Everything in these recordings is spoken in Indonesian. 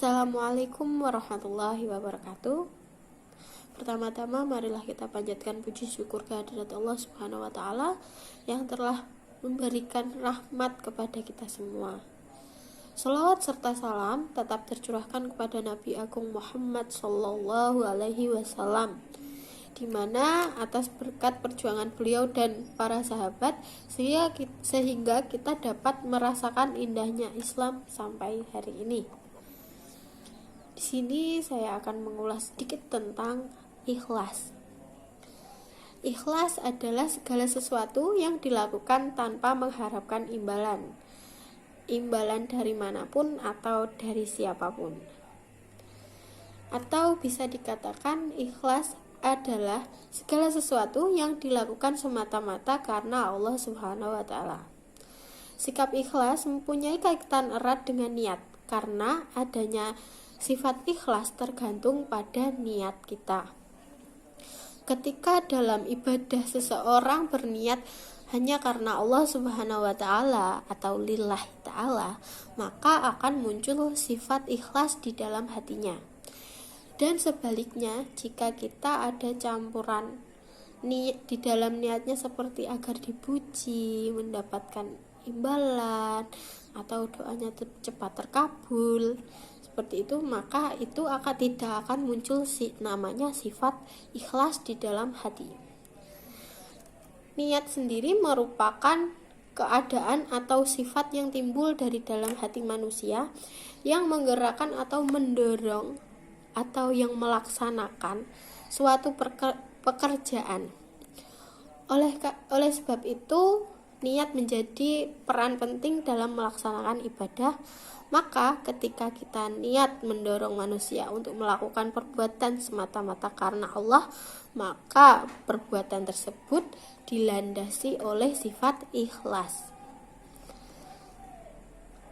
Assalamualaikum warahmatullahi wabarakatuh. Pertama-tama marilah kita panjatkan puji syukur kehadirat Allah Subhanahu wa taala yang telah memberikan rahmat kepada kita semua. Shalawat serta salam tetap tercurahkan kepada Nabi Agung Muhammad sallallahu alaihi wasallam, di mana atas berkat perjuangan beliau dan para sahabat sehingga kita dapat merasakan indahnya Islam sampai hari ini. Di sini saya akan mengulas sedikit tentang ikhlas. Ikhlas adalah segala sesuatu yang dilakukan tanpa mengharapkan imbalan dari manapun atau dari siapapun. Atau bisa dikatakan ikhlas adalah segala sesuatu yang dilakukan semata-mata karena Allah Subhanahu wa taala. Sikap ikhlas mempunyai kaitan erat dengan niat, karena adanya sifat ikhlas tergantung pada niat kita. Ketika dalam ibadah seseorang berniat hanya karena Allah Subhanahu wa taala atau lillahi taala, maka akan muncul sifat ikhlas di dalam hatinya. Dan sebaliknya, jika kita ada campuran niat di dalam niatnya seperti agar dipuji, mendapatkan imbalan, atau doanya cepat terkabul, seperti itu, maka itu tidak akan muncul namanya sifat ikhlas di dalam hati. Niat sendiri merupakan keadaan atau sifat yang timbul dari dalam hati manusia yang menggerakkan atau mendorong atau yang melaksanakan suatu pekerjaan. Oleh sebab itu, niat menjadi peran penting dalam melaksanakan ibadah. Maka ketika kita niat mendorong manusia untuk melakukan perbuatan semata-mata karena Allah, maka perbuatan tersebut dilandasi oleh sifat ikhlas.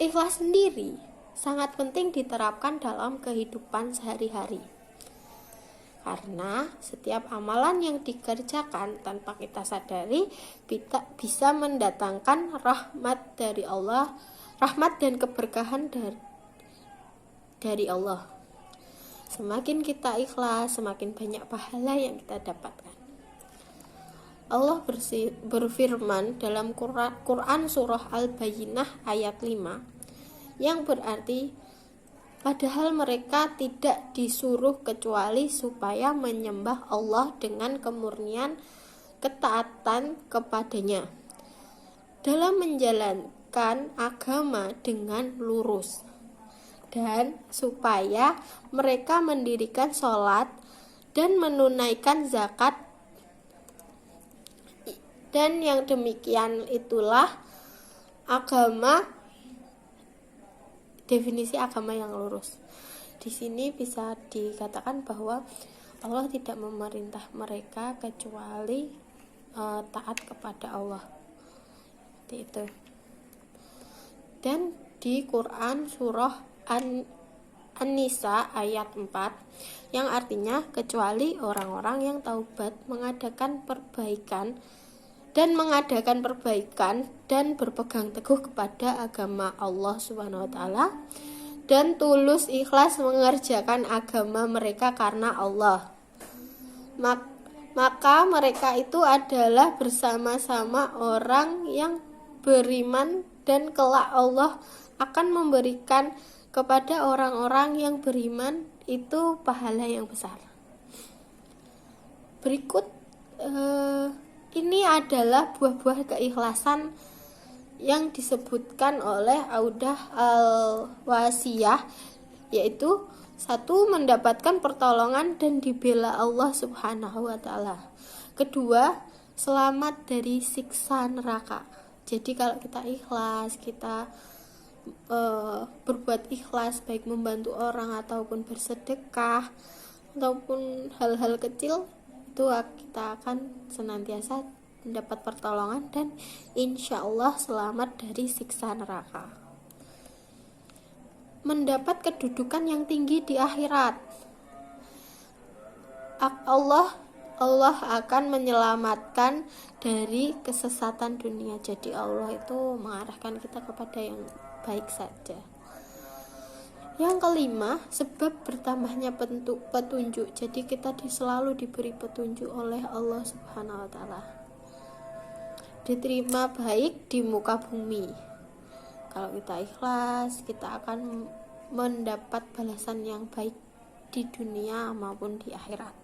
Ikhlas sendiri sangat penting diterapkan dalam kehidupan sehari-hari. Karena setiap amalan yang dikerjakan tanpa kita sadari bisa mendatangkan rahmat dari Allah, rahmat dan keberkahan dari Allah. Semakin kita ikhlas, semakin banyak pahala yang kita dapatkan. Allah berfirman dalam Quran surah Al-Bayyinah ayat 5, yang berarti, padahal mereka tidak disuruh kecuali supaya menyembah Allah dengan kemurnian ketaatan kepadanya dalam menjalankan agama dengan lurus, dan supaya mereka mendirikan sholat dan menunaikan zakat, dan yang demikian itulah definisi agama yang lurus. Di sini bisa dikatakan bahwa Allah tidak memerintah mereka kecuali taat kepada Allah. Seperti itu. Dan di Quran surah An-Nisa ayat 4, yang artinya kecuali orang-orang yang taubat, mengadakan perbaikan dan berpegang teguh kepada agama Allah Subhanahu wa taala dan tulus ikhlas mengerjakan agama mereka karena Allah. Maka mereka itu adalah bersama-sama orang yang beriman, dan kelak Allah akan memberikan kepada orang-orang yang beriman itu pahala yang besar. Berikut ini adalah buah-buah keikhlasan yang disebutkan oleh Audah Al-Wasiyah, yaitu 1. Mendapatkan pertolongan dan dibela Allah Subhanahu wa taala. 2. Selamat dari siksa neraka. Jadi kalau kita ikhlas, kita berbuat ikhlas, baik membantu orang ataupun bersedekah ataupun hal-hal kecil, itu kita akan senantiasa mendapat pertolongan dan insya Allah selamat dari siksa neraka. Mendapat kedudukan yang tinggi di akhirat. Allah akan menyelamatkan dari kesesatan dunia. Jadi Allah itu mengarahkan kita kepada yang baik saja. Yang kelima, sebab bertambahnya petunjuk. Jadi kita selalu diberi petunjuk oleh Allah Subhanahu wa taala. Diterima baik di muka bumi. Kalau kita ikhlas, kita akan mendapat balasan yang baik di dunia maupun di akhirat.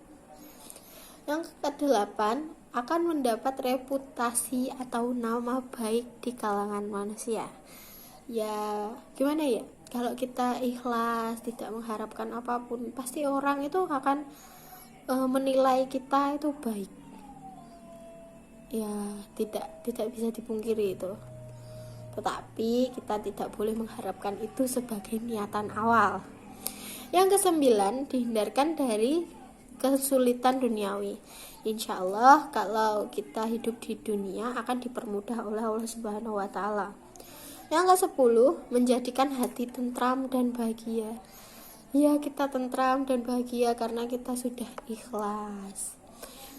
Yang kedelapan, akan mendapat reputasi atau nama baik di kalangan manusia. Ya, gimana ya? Kalau kita ikhlas, tidak mengharapkan apapun, pasti orang itu akan menilai kita itu baik. Ya, tidak bisa dipungkiri itu. Tetapi kita tidak boleh mengharapkan itu sebagai niatan awal. Yang kesembilan, dihindarkan dari kesulitan duniawi. Insya Allah kalau kita hidup di dunia akan dipermudah oleh Allah Subhanahu wa taala. Yang ke-10, menjadikan hati tentram dan bahagia. Ya, kita tentram dan bahagia karena kita sudah ikhlas.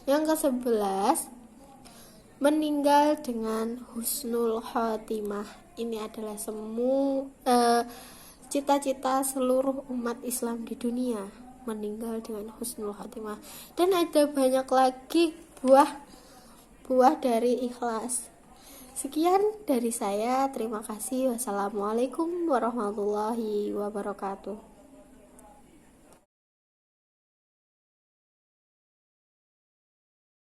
Yang ke-11, meninggal dengan husnul khotimah. Ini adalah cita-cita seluruh umat Islam di dunia, meninggal dengan husnul khotimah. Dan ada banyak lagi buah dari ikhlas. Sekian dari saya, terima kasih. Wassalamualaikum warahmatullahi wabarakatuh.